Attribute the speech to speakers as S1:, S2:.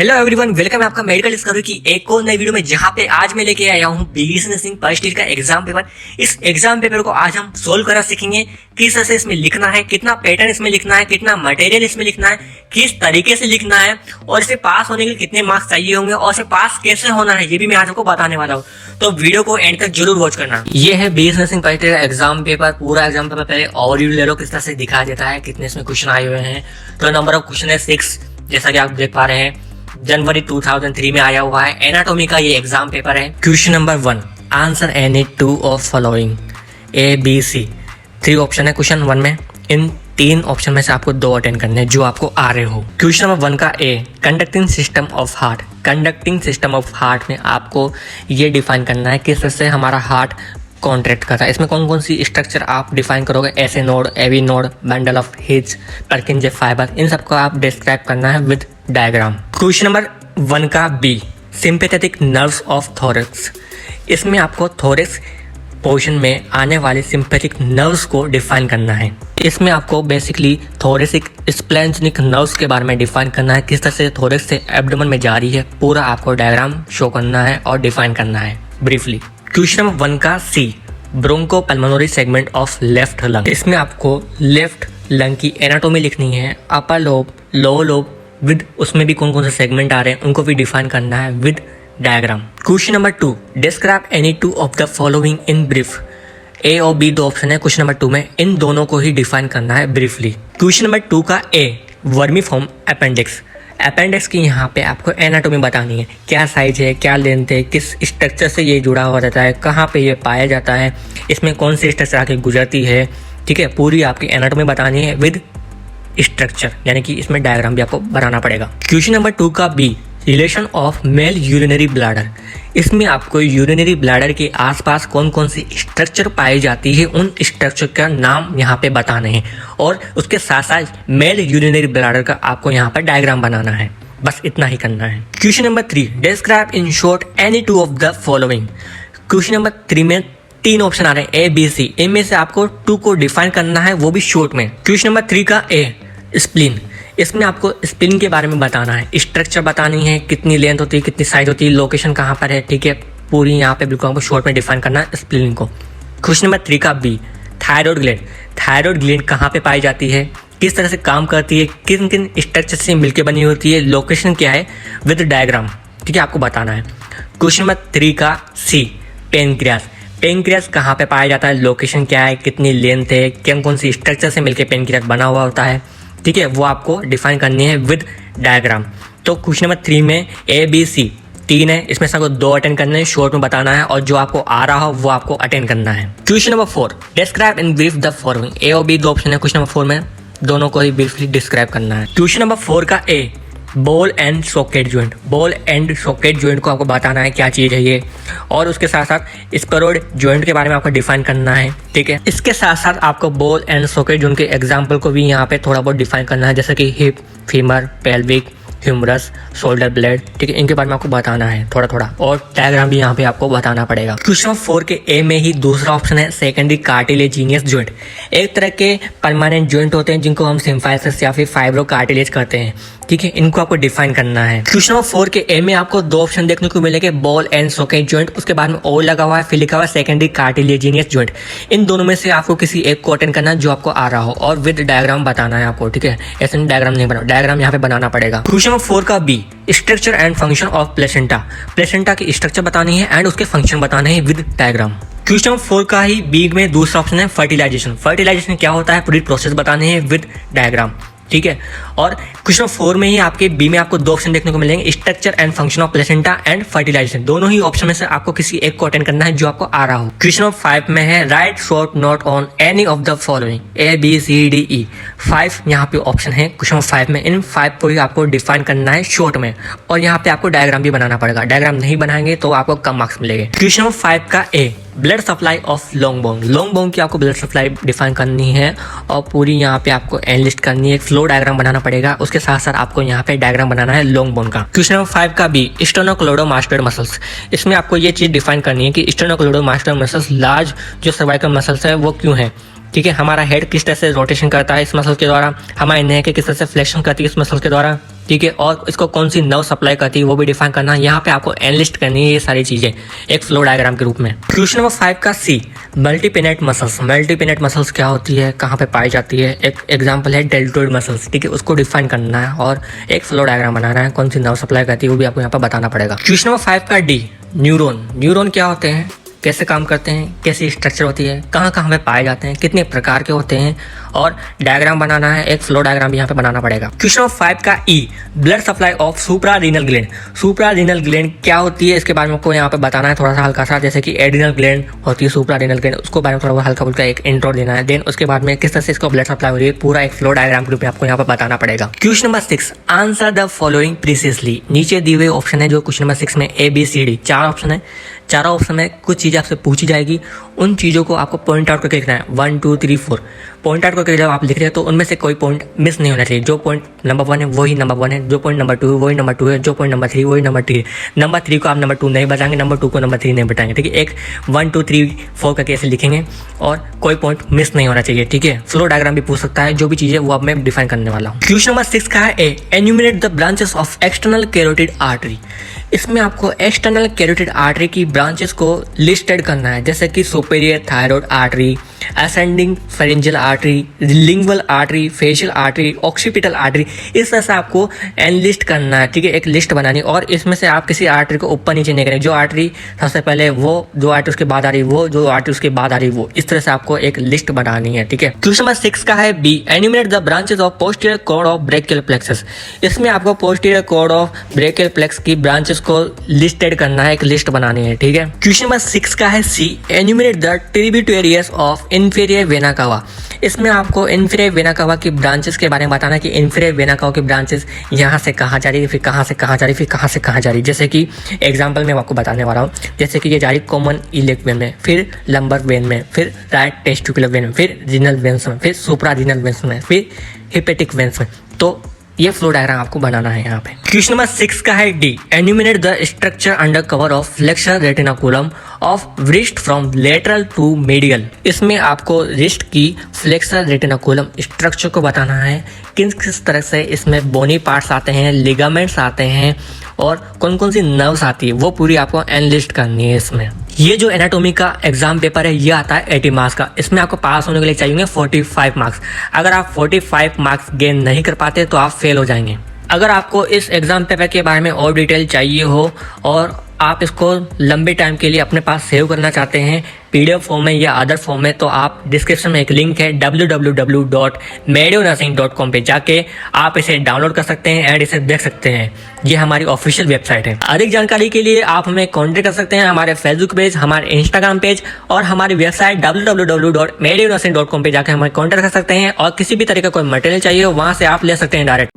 S1: Hello everyone, welcome है आपका medical discovery की एक और नई वीडियो में, जहां पे आज मैं लेके आया हूं बीएससी नर्सिंग फर्स्ट ईयर का एग्जाम पेपर। इस एग्जाम पेपर को आज हम सोल्व करा सीखेंगे। किस तरह से इसमें लिखना है, कितना पैटर्न इसमें लिखना है, कितना मटेरियल इसमें लिखना है, किस तरीके से लिखना है और इसे पास होने के लिए कितने मार्क्स चाहिए होंगे और इसे पास कैसे होना है, ये भी मैं आज आपको बताने वाला हूँ। तो वीडियो को एंड तक जरूर वॉच करना। ये है बीएससी नर्सिंग फर्स्ट ईयर का एग्जाम पेपर। पूरा एग्जाम पेपर पहले ओवरव्यू ले लो, किस तरह से दिखाया जाता है, कितने इसमें क्वेश्चन आए हुए हैं। तो नंबर ऑफ क्वेश्चन है 6, जैसा कि आप देख पा रहे हैं। जनवरी 2003 में आया हुआ है। एनाटॉमी का ये एग्जाम पेपर है। Question number 1, answer any 2 of following A B C. 3 option है क्वेश्चन 1 में। इन 3 ऑप्शन में से आपको 2 अटेंड करने हैं जो आपको आ रहे हो। क्वेश्चन नंबर 1 का A, conducting system of heart. Conducting system of heart में आपको ये डिफाइन करना है किस तरह से हमारा हार्ट कॉन्ट्रैक्ट करता है। इसमें कौन कौन सी स्ट्रक्चर आप डिफाइन करोगे, ऐसे node, AV node, bundle of His, Purkinje fibre, इन सबको आप डिस्क्राइब करना है विद डायग्राम। क्वेश्चन नंबर 1 का B, sympathetic nerves of thorax. इसमें आपको थोरैक्स पोर्शन में आने वाले सिंपैथिक नर्व्स को डिफाइन करना है। इसमें आपको बेसिकली थोरेसिक स्प्लेन्जेनिक नर्व्स के बारे में डिफाइन करना है, किस तरह से थोरैक्स से एब्डोमेन में जा रही है, पूरा आपको डायग्राम शो करना है और डिफाइन करना है ब्रीफली। क्वेश्चन नंबर 1 का C, broncho pulmonary segment of left lung. इसमें आपको लेफ्ट लंग की एनाटॉमी लिखनी है, upper lobe, lower lobe with उसमें भी कौन कौन से सेगमेंट आ रहे हैं उनको भी डिफाइन करना है with diagram. Question number 2, describe any 2 of the following in brief. A और बी 2 ऑप्शन है क्वेश्चन नंबर 2 में, इन दोनों को ही डिफाइन करना है ब्रीफली। क्वेश्चन नंबर 2 का ए, वर्मीफॉर्म अपेंडिक्स। अपेंडिक्स की यहाँ पे आपको एनाटॉमी बतानी है, क्या साइज है, क्या लेंथ है, किस स्ट्रक्चर से ये जुड़ा हुआ रहता है, कहाँ पे ये पाया जाता है, इसमें कौन सी स्ट्रक्चर आके गुजरती है। ठीक है, पूरी आपकी एनाटॉमी बतानी है विद स्ट्रक्चर, यानी कि इसमें डायग्राम भी आपको बनाना पड़ेगा। क्वेश्चन नंबर 2 का B, relation of male urinary bladder. इसमें आपको यूरिनरी ब्लैडर के आसपास कौन कौन सी स्ट्रक्चर पाई जाती है उन स्ट्रक्चर का नाम यहाँ पे बताने हैं और उसके साथ साथ मेल यूरिनरी ब्लैडर का आपको यहाँ पर डायग्राम बनाना है। बस इतना ही करना है। Question number 3, describe in short any 2 of the following. Question number 3 में 3 ऑप्शन आ रहे हैं ए बी सी। इनमें से आपको 2 को डिफाइन करना है, वो भी शॉर्ट में। क्वेश्चन नंबर 3 का ए, स्प्लीन। इसमें आपको स्प्लीन के बारे में बताना है, स्ट्रक्चर बतानी है, कितनी लेंथ होती है, कितनी साइज होती है, लोकेशन कहाँ पर है। ठीक है, पूरी यहाँ पे बिल्कुल आपको शॉर्ट में डिफाइन करना है स्प्लीन को। क्वेश्चन नंबर 3 का B, thyroid gland. Thyroid gland कहाँ पे पाई जाती है, किस तरह से काम करती है, किन किन स्ट्रक्चर से मिलकर बनी होती है, लोकेशन क्या है विद डायग्राम। ठीक है, आपको बताना है। क्वेश्चन नंबर 3 का सी, पेनक्रियास। पेनक्रियास कहाँ पे पाया जाता है, लोकेशन क्या है, कितनी लेंथ है, कौन कौन सी स्ट्रक्चर से मिलकर पेनक्रियास बना हुआ होता है। ठीक है, वो आपको डिफाइन करनी है विद डायग्राम। तो क्वेश्चन नंबर 3 में ए बी सी 3 है, इसमें से आपको 2 अटेंड करने हैं, शॉर्ट में बताना है और जो आपको आ रहा हो वो आपको अटेंड करना है। Question number 4, describe in brief the following. A और बी 2 ऑप्शन है क्वेश्चन नंबर 4 में, दोनों को ही ब्रीफली डिस्क्राइब करना है। क्वेश्चन नंबर 4 का A, ball and socket joint. Ball and socket joint को आपको बताना है क्या चीज़ है ये, और उसके साथ साथ स्पेरोइड ज्वाइंट के बारे में आपको डिफाइन करना है। ठीक है, इसके साथ साथ आपको बॉल एंड सॉकेट ज्वाइंट के एग्जाम्पल को भी यहाँ पे थोड़ा बहुत डिफाइन करना है, जैसे कि hip, femur, pelvic, humerus, shoulder blade. ठीक है, इनके बारे में आपको बताना है थोड़ा थोड़ा, और डायग्राम भी यहाँ पे आपको बताना पड़ेगा। क्वेश्चन 4 के ए में ही दूसरा ऑप्शन है सेकेंडरी कार्टिलेजिनियस ज्वाइंट। एक तरह के परमानेंट ज्वाइंट होते हैं जिनको हम सिम्फाइसिस या फिर फाइब्रो कार्टिलेज करते हैं। ठीक है, इनको आपको डिफाइन करना है। क्वेश्चन नंबर 4 के ए में आपको 2 ऑप्शन देखने को मिलेंगे, बॉल एंड सॉकेट ज्वाइंट, उसके बाद में और लगा हुआ है, फिर लिखा हुआ है सेकेंडरी कार्टिलेजिनियस ज्वाइंट। इन दोनों में से आपको किसी एक को अटेंड करना है जो आपको आ रहा हो और विद डायग्राम बताना है आपको। ठीक है, ऐसे डायग्राम नहीं बनाओ, डायग्राम यहाँ पे बनाना पड़ेगा। क्वेश्चन नंबर 4 का B, structure and function of placenta. Placenta की स्ट्रक्चर बतानी है एंड उसके फंक्शन बताने हैं विद डायग्राम। क्वेश्चन नंबर 4 का ही बी में दूसरा ऑप्शन है फर्टिलाइजेशन। फर्टिलाइजेशन क्या होता है, पूरी प्रोसेस बताने हैं विद डायग्राम। ठीक है, और क्वेश्चन 4 में ही आपके बी में आपको 2 ऑप्शन देखने को मिलेंगे, structure and function of placenta and fertilisation. दोनों ही ऑप्शन में से आपको किसी एक को अटेंड करना है जो आपको आ रहा हो। क्वेश्चन नंबर 5 में है, write short note on any of the following A B C D E. 5 यहाँ पे ऑप्शन है क्वेश्चन नंबर 5 में, इन 5 को ही आपको डिफाइन करना है शॉर्ट में, और यहाँ पे आपको डायग्राम भी बनाना पड़ेगा। डायग्राम नहीं बनाएंगे तो आपको कम मार्क्स मिलेंगे। क्वेश्चन नंबर 5 का A, blood supply of long bone. Long bone की आपको ब्लड सप्लाई डिफाइन करनी है और पूरी यहाँ पे आपको एनालिस्ट करनी है, फ्लो डायग्राम बनाना पड़ेगा। उसके साथ साथ आपको यहाँ पे डायग्राम बनाना है लॉन्ग बोन का। क्वेश्चन नंबर 5 का बी, स्टेनोक्लेडोमास्टोइड मसल्स। इसमें आपको ये चीज डिफाइन करनी है कि स्टेनोक्लेडोमास्टोइड मसल्स, लार्ज जो सर्वाइकल मसल्स है वो क्यों है। ठीक है, हमारा हेड किस तरह से रोटेशन करता है इस मसल के द्वारा, हमारे नेक किस तरह से फ्लेक्शन करती है इस मसल के द्वारा। ठीक है, और इसको कौन सी नर्व सप्लाई करती है वो भी डिफाइन करना है। यहाँ पे आपको एनलिस्ट करनी है ये सारी चीजें एक फ्लो डायग्राम के रूप में। क्वेश्चन नंबर 5 का सी, मल्टीपिनेट मसल्स। मल्टीपिनेट मसल्स क्या होती है, कहाँ पे पाई जाती है? एक एग्जाम्पल है डेल्टोइड मसल्स, ठीक है, उसको डिफाइन करना है और एक फ्लो डायग्राम बनाना है, कौन सी नर्व सप्लाई करती है वो भी आपको यहाँ पर बताना पड़ेगा। क्वेश्चन नंबर 5 का डी, न्यूरॉन। न्यूरॉन क्या होते हैं, कैसे काम करते हैं, कैसी स्ट्रक्चर होती है, कहाँ कहाँ पे पाए जाते हैं, कितने प्रकार के होते हैं, और डायग्राम बनाना है, एक फ्लो डायग्राम भी यहाँ पे बनाना पड़ेगा। क्वेश्चन नंबर 5 का E, blood supply of supra renal gland. Supra renal gland क्या होती है इसके बारे में आपको यहाँ पे बताना है थोड़ा सा हल्का सा, जैसे कि एड्रिनल ग्लैंड होती है, सुप्रा रीनल ग्लैंड, उसको बारे में थोड़ा हल्का फुल्का एक इंट्रो देना है। देन उसके बाद में किस तरह से इसको ब्लड सप्लाई हो रही है पूरा एक फ्लो डायग्राम के रूप में आपको यहाँ पे बताना पड़ेगा। Question number 6, answer the following precisely. नीचे दिए हुए ऑप्शन है जो क्वेश्चन नंबर 6 में ABCD 4 ऑप्शन है, चारों ऑप्शन में कुछ चीज़ें आपसे पूछी जाएगी, उन चीज़ों को आपको पॉइंट आउट करके लिखना है। 1 2 3 4 पॉइंट आउट करके जब आप लिख रहे हैं तो उनमें से कोई पॉइंट मिस नहीं होना चाहिए। जो पॉइंट नंबर 1 है वही नंबर 1 है, जो पॉइंट नंबर 2 है वही नंबर 2 है, जो पॉइंट नंबर 3 वही नंबर 3 है। नंबर 3 को आप नंबर 2 नहीं बताएंगे, नंबर 2 को नंबर 3 नहीं बताएंगे, ठीक है। एक 1 2 3 4 करके ऐसे लिखेंगे और कोई पॉइंट मिस नहीं होना चाहिए, ठीक है। फ्लो डायग्राम भी पूछ सकता है, जो भी चीज़ें वो अब मैं डिफाइन करने वाला हूँ। क्वेश्चन नंबर 6 का है A, enumerate the branches of external carotid artery. इसमें आपको एक्सटर्नल कैरोटिड आर्टरी की ब्रांचेस को लिस्टेड करना है, जैसे कि superior thyroid artery, ascending pharyngeal artery, lingual artery, facial artery, occipital artery. इस तरह से आपको एनलिस्ट करना है, ठीक है, एक लिस्ट बनानी। और इसमें से आप किसी आर्टरी को ऊपर नीचे नहीं करें, जो आर्टरी सबसे पहले वो, जो आर्टरी उसके बाद आ रही वो, जो आर्टरी उसके बाद आ रही वो, इस तरह से आपको एक लिस्ट बनानी है, ठीक है। क्वेश्चन नंबर 6 का है B, enumerate the branches of posterior cord of brachial plexus. इसमें आपको posterior cord of brachial plexus की ब्रांचेस को लिस्टेड करना है, एक लिस्ट बनानी है, ठीक है। क्वेश्चन नंबर 6 का है C, enumerate the tributaries of inferior vena cava. इसमें आपको इंफीरियर वेना कावा की ब्रांचेस के बारे में बताना है कि इंफीरियर वेना कावा की ब्रांचेस यहाँ से कहाँ जा रही है, फिर कहाँ से कहाँ जा रही है, फिर कहाँ से कहाँ जा रही है। जैसे कि एग्जांपल में आपको बताने वाला हूँ, जैसे कि ये जा रही कॉमन इलेक वेन में, फिर लंबर वेन में, फिर राइट टेस्टिकुलर वेन में, फिर रीनल वेन्स में, फिर सुप्रा रीनल वेन्स में, फिर हिपेटिक वेन्स में। तो ये फ्लो डायग्राम आपको बनाना है यहाँ पे। क्वेश्चन नंबर 6 का है D, enumerate the structure under cover of flexor retinaculum of wrist from lateral to medial. इसमें आपको रिस्ट की फ्लेक्सर रेटिनाकुलम स्ट्रक्चर को बताना है, किस किस तरह से इसमें बोनी पार्ट्स आते हैं, लिगामेंट्स आते हैं और कौन कौन सी नर्व्स आती है, वो पूरी आपको एनलिस्ट करनी है इसमें। ये जो एनाटॉमी का एग्जाम पेपर है ये आता है 80 मार्क्स का। इसमें आपको पास होने के लिए चाहिए 45 मार्क्स। अगर आप 45 मार्क्स गेन नहीं कर पाते तो आप फेल हो जाएंगे। अगर आपको इस एग्जाम पेपर के बारे में और डिटेल चाहिए हो और आप इसको लंबे टाइम के लिए अपने पास सेव करना चाहते हैं PDF फॉर्म में या अदर फॉर्म में, तो आप डिस्क्रिप्शन में एक लिंक है www.medionursing.com पे जाके आप इसे डाउनलोड कर सकते हैं एंड इसे देख सकते हैं। ये हमारी ऑफिशियल वेबसाइट है। अधिक जानकारी के लिए आप हमें कॉन्टेक्ट कर सकते हैं हमारे फेसबुक पेज, हमारे इंस्टाग्राम पेज और हमारी वेबसाइट www.medionursing.com पे जाकर हमें कॉन्टेक्ट कर सकते हैं। और किसी भी तरह का कोई मटेरियल चाहिए वहाँ से आप ले सकते हैं डायरेक्ट।